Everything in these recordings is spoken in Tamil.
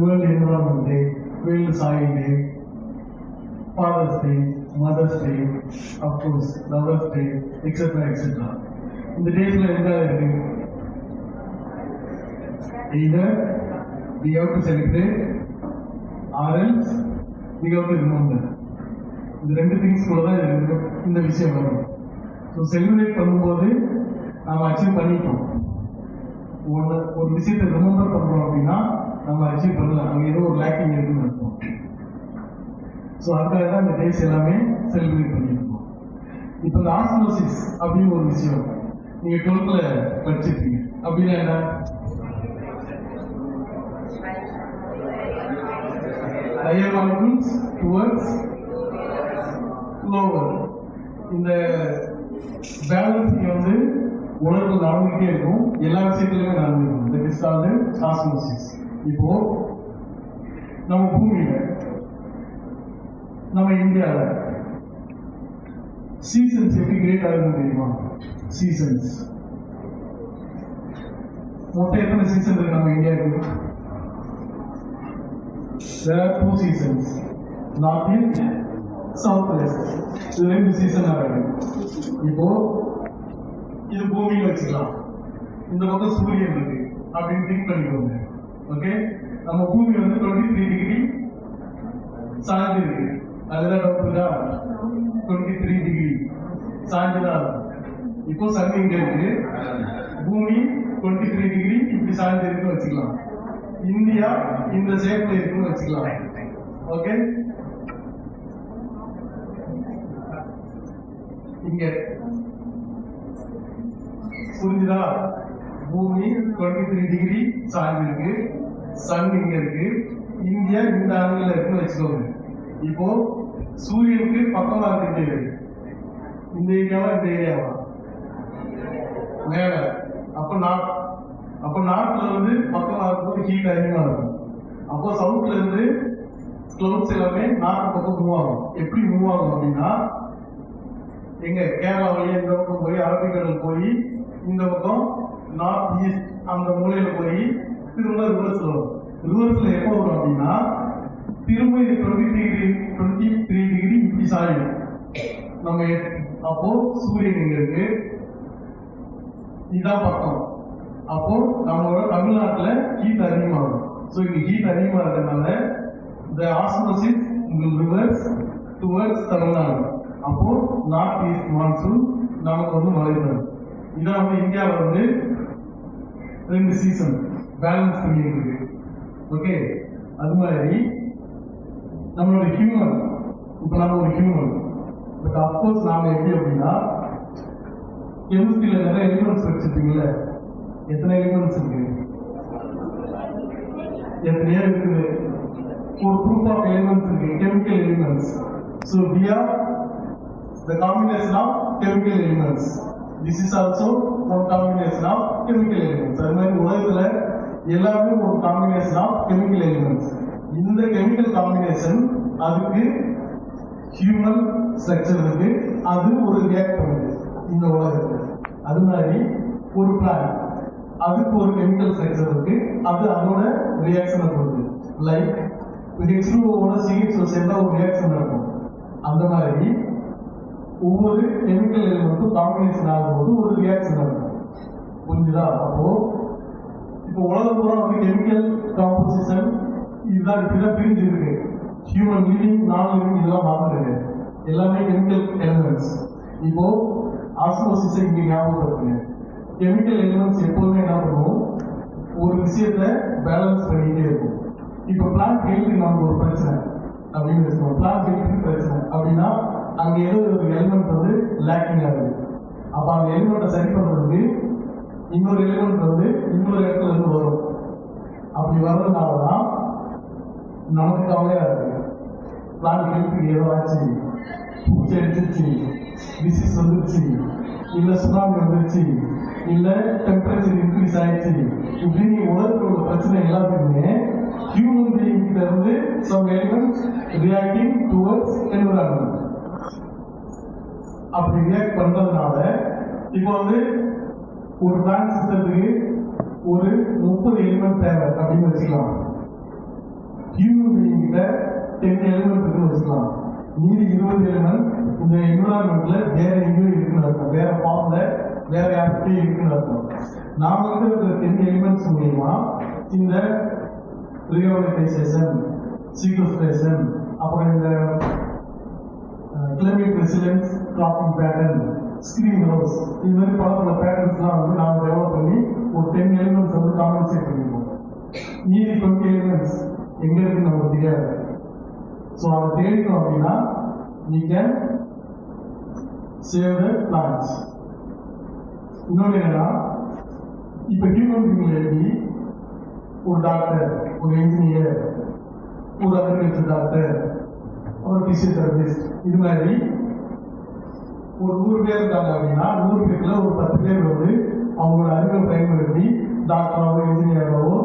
World Environment Day, World Soil Day, Father's Day, Mother's Day, of course, Lover's Day, etc. etc. இந்த டேஸ்ல என்ன இருக்கு? Either we have to celebrate or else we have to remember. இந்த ரெண்டு திங்ஸ் கூட தான் இந்த விஷயம் வரும். ஸோ செலிப்ரேட் பண்ணும்போது நம்ம அச்சீவ் பண்ணிட்டோம். ஒரு விஷயத்தை ரிமெம்பர் பண்றோம் அப்படின்னா நம்ம அச்சீவ் பண்ணலாம், அங்கே ஏதோ ஒரு லேக்கிங் இருக்குன்னு இருக்கும். ஸோ அதுக்காக தான் இந்த டேஸ் எல்லாமே செலிப்ரேட் பண்ணியிருக்கோம். இப்போ இந்த ஆஸ்மோசிஸ் அப்படின்னு ஒரு விஷயம் நீங்க 12th படிச்சிருக்கீங்க. அப்படின்னா என்ன? higher molecules towards lower. இந்த பேலன்சிங் வந்து உலகத்தில் நடந்துகிட்டே இருக்கும், எல்லா விஷயத்திலுமே நடந்துருக்கும். That is called osmosis. இப்போ நம்ம பூமியில, நம்ம இந்தியாவில் சீசன்ஸ் எப்படி கிரியேட் ஆகுதுன்னு தெரியுமா? சீசன்ஸ் மொத்தம் எத்தனை சீசன் இருக்கு நம்ம இந்தியாவுக்கு? There are 2 seasons, North East, South West. இது 2 சீசன் ஆகுது. இப்போ இது பூமியில வச்சுக்கலாம், இந்த பக்கம் சூரியன் இருக்கு அப்படின்னு திங்க் பண்ணிக்கோங்க. ஓகே, நம்ம பூமி வந்து 23 டிகிரி சாய்ந்து இருக்கு. அதுதான் டவுட் இருக்கா? 23 டிகிரி சாய்ந்துதான். இப்போ சன் இங்க இருக்கு, பூமி 23 டிகிரி இப்படி சாய்ந்து இருக்குன்னு வச்சுக்கலாம். இந்தியா இந்த ஷேப்ல இருக்குன்னு வச்சுக்கலாம். ஓகே, இங்க புரிஞ்சுதா? பூமி 23 டிகிரி சாய்ந்து இருக்கு, சன் இங்க இருக்கு, இந்தியா இந்த ஆங்கிள் இருக்குன்னு வச்சுக்கோங்க. இப்போ சூரியனுக்கு பக்கமா இருக்கு இந்த ஏரியாவா இந்த ஏரியாவா? மேல. அப்ப நார்த்ல வந்து பக்கமா இருக்கும்போது ஹீட் அதிகமா இருக்கும். அப்போ சவுத்ல இருந்து கிளவுட்ஸ் எல்லாமே நார்த் பக்கம் மூவ் ஆகும். எப்படி மூவ் ஆகும் அப்படின்னா, எங்க கேரளா வழியா இந்த பக்கம் போய் அரபிக்கடல் போய் இந்த பக்கம் நார்த் ஈஸ்ட் அந்த மூலையில போய் திரும்ப ரிவர்ஸ்ல வரும். ரிவர்ஸ்ல எப்போ வரும் அப்படின்னா, திரும்ப இது 23 டிகிரி இப்படி சாயும் நம்ம. அப்போ சூரியன் இங்க இருக்கு, இதான் பக்கம். அப்போ நம்மளோட தமிழ்நாட்டுல ஹீட் அதிகமாகும். ஸோ இங்க ஹீட் அதிகமா இருக்கிறதுனால இந்த ஆஸ்மோசிஸ் ரிவர்ஸ் டுவர்ட்ஸ் தமிழ்நாடு. அப்போ நார்த் ஈஸ்ட் மான்சூன் நமக்கு வந்து மழை தரும். இதான் வந்து இந்தியாவில் வந்து 2 சீசன் பேலன்ஸ் பண்ணிட்டு இருக்கு. ஓகே, அது மாதிரி நம்மளோட ஹியூமன், இப்போ நம்ம ஒரு ஹியூமன். பட் அப்கோர்ஸ் நாம எப்படி அப்படின்னா, கெமிஸ்ட்ரியில நிறைய எலிமெண்ட்ஸ் வச்சிருப்பீங்கல்ல. எத்தனை எலிமெண்ட்ஸ் இருக்கு? எத்தனையோ இருக்குது. ஒரு குரூப் ஆஃப் எலிமெண்ட்ஸ் இருக்கு, chemical elements. So we are the combination of chemical elements. This is also one combination of chemical elements. அது மாதிரி உலகத்துல எல்லாமே ஒரு காம்பினேஷன் ஆஃப் கெமிக்கல் எலிமெண்ட்ஸ். இந்த கெமிக்கல் காம்பினேஷன் அதுக்கு ஹியூமன் ஸ்ட்ரக்சர் இருக்கு, அது ஒரு ரியாக்ட் பண்ணுது இந்த உலகத்துல. அது மாதிரி ஒரு பிளான்ட், அதுக்கு ஒரு கெமிக்கல் ஸ்ட்ரக்சர் இருக்கு, அது அதோட ரியாக்ஷனை கொடுக்குது. லைக் H2O CH2 சேர்ந்தா ஒரு ரியாக்ஷன் நடக்கும். அந்த மாதிரி ஒவ்வொரு கெமிக்கல் எலிமெண்ட்டும் காம்பினேஷன் ஆகும்போது ஒரு ரியாக்ஷன் நடக்கும். புரிஞ்சுதா? அப்போ இப்போ உலகம் பூரா வந்து கெமிக்கல் காம்போசிஷன் இதுதான் இப்படிதான் பிரிஞ்சு இருக்கு. ஹியூமன் லிவிங், நான் லிவிங் இதெல்லாம் மாறுறது எல்லாமே கெமிக்கல் எலிமெண்ட்ஸ். இப்போ ஆஸ்மோசிஸை இங்க ஞாபகப்படுத்துங்க. கெமிக்கல் எலிமெண்ட்ஸ் எப்போதுமே என்ன பண்ணுவோம், ஒரு விஷயத்தை பேலன்ஸ் பண்ணிட்டே இருக்கும். இப்போ பிளான்ட் ஹெல்த்துக்கு நமக்கு ஒரு பிரச்சனை அப்படின்னு வச்சுக்கோங்க. பிளான்ட் ஹெல்த்துக்கு பிரச்சனை அப்படின்னா அங்கே ஏதோ ஒரு எலிமெண்ட் வந்து லேக்கிங் ஆகுது. அப்போ அந்த எலிமெண்ட்டை சரி பண்ணுறதுக்கு இன்னொரு எலிமெண்ட் வந்து இன்னொரு இடத்துல இருந்து வரும். அப்படி வர்றதுனால தான் நமக்கு கவலையா இருக்கு. பிளான்ட் ஹெல்த்துக்கு ஏதோ ஆச்சு, பூச்சி அடிச்சிருச்சு, டிசீஸ் வந்துருச்சு, இல்ல சுனாமி வந்துருச்சு, இல்ல டெம்பரேச்சர் இன்க்ரீஸ் ஆயிடுச்சு, இப்படின்னு உலகத்தில் உள்ள பிரச்சனை எல்லாத்துக்குமே ஹியூமன் பீயிங் கிட்ட இருந்து some elements reacting towards environment. அப்படி ரியாக்ட் பண்றதுனால இப்போ வந்து ஒரு பிளான்ட் சிஸ்டத்துக்கு ஒரு 30 எலிமெண்ட் தேவை அப்படின்னு வச்சுக்கலாம். human being கிட்ட 10 element இருக்குன்னு வச்சுக்கலாம். மீதி 20 element இந்த environmentல வேற எங்கேயும் இருக்குன்னு அர்த்தம், வேற ஃபார்ம்ல வேற யார்கிட்டயும் இருக்குன்னு அர்த்தம். நாம இருக்கிற 10 elements மூலமா இந்த rehabilitation, sequestration, அப்புறம் இந்த climate resilience, cropping pattern, screen house, இது மாதிரி பல பேட்டர்ன்ஸ்லாம் வந்து நாம டெவலப் பண்ணி ஒரு 10 elements வந்து காம்பன்சேட் பண்ணிருக்கோம். மீதி 20 elements எங்க இருக்குன்னு நமக்கு தெரியாது. ஸோ அதை தேடிட்டோம் அப்படின்னா we can save the plants. இன்னொன்று என்னன்னா, இப்போ ஹியூமன் பீயிங்ல எப்படி ஒரு டாக்டர், ஒரு இன்ஜினியர், ஒரு அக்ரிகல்ச்சர் டாக்டர், ஒரு பிசியோதெரபிஸ்ட், இது மாதிரி ஒரு 100 பேர் இருக்காங்க அப்படின்னா 100 பேர்ல ஒரு 10 பேர் வந்து அவங்களோட அறிவை பயன்படுத்தி டாக்டராவோ, இன்ஜினியராவோ,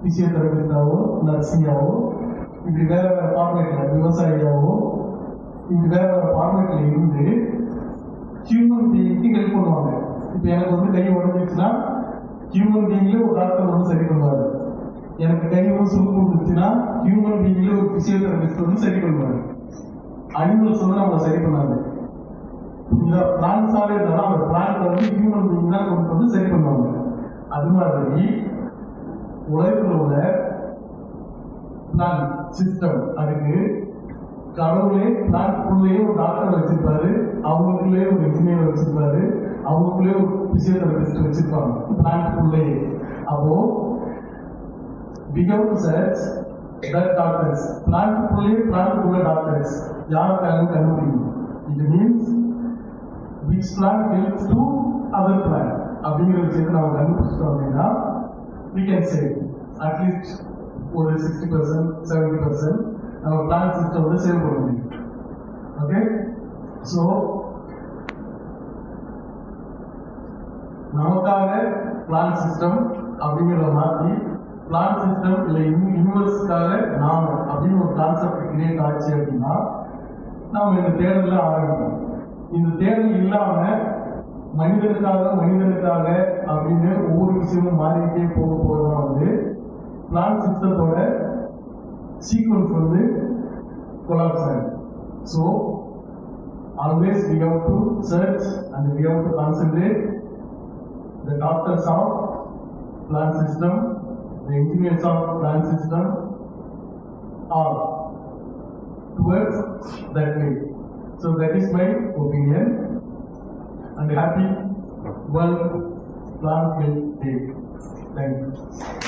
பிசியோதெரபிஸ்டாவோ, நர்சிங்காவோ, இப்படி வேற வேற ஃபார்மேட்ல, விவசாயியாவோ, இப்படி வேற வேற ஃபார்மேட்ல இருந்து ஹியூமன் பீயிங்க்கு ஹெல்ப் பண்ணுவாங்க. இப்போ எனக்கு வந்து கை உடஞ்சிச்சுன்னா ஹியூமன் பீயிங்ல ஒரு டாக்டர் வந்து சரி பண்ணுவாரு. எனக்கு கை வந்து சுருக்கு வந்துச்சுன்னா ஹியூமன் பீயிங்ல ஒரு பிசியோதெரபிஸ்ட் வந்து சரி பண்ணுவாரு. அனிமல்ஸ் வந்து நம்மளை சரி பண்ணாது. இந்த பிளான்ஸாவே இருந்தாலும் அந்த பிளான்ட் வந்து ஹியூமன் பீயிங் தான் கொண்டு வந்து சரி பண்ணுவாங்க. அது மாதிரி உலகத்தில் உள்ள பிளான் சிஸ்டம், அதுக்கு கடவுளே பிளான்ட்குள்ளேயே ஒரு டாக்டர் வச்சிருப்பாரு, அவங்களுக்குள்ளேயே ஒரு இன்ஜினியர் வச்சிருப்பாரு, அவங்களுக்குள்ளேயே ஒரு பிசியோதெரபிஸ்ட் வச்சிருப்பாங்க பிளான்ட்குள்ளேயே. அப்போ we have to search that doctors, பிளான்ட்குள்ள டாக்டர்ஸ் யாருக்காக கண்டுபிடிக்கணும். இது means which plant helps to other plant அப்படிங்கிற விஷயத்தை நம்ம கண்டுபிடிச்சிட்டோம் அப்படின்னா we can save at least ஒரு 60%, 70% நம்ம பிளான் சிஸ்டம் வந்து சேவ் பண்ண முடியும். ஓகே, ஸோ நமக்காக பிளான் சிஸ்டம் அப்படிங்கிறத மாற்றி பிளான் சிஸ்டம் இல்லை யூனிவர்ஸுக்காக நாம அப்படின்னு ஒரு கான்செப்ட் கிரியேட் ஆச்சு அப்படின்னா நம்ம இந்த தேடல ஆரம்பிப்போம். இந்த தேடல் இல்லாம மனிதனுக்காக அப்படின்னு ஒவ்வொரு விஷயமும் மாறிக்கிட்டே போக போறதுதான் வந்து பிளான் சிஸ்டத்தோட சீக்வன்ஸ் வந்து கொலாப்ஸ் ஆகும். So always we have to search and we have to concentrate the doctors of plant system, the engineers of plant system are towards that way. So that is my opinion, and happy World Plant Health Day. Thank you.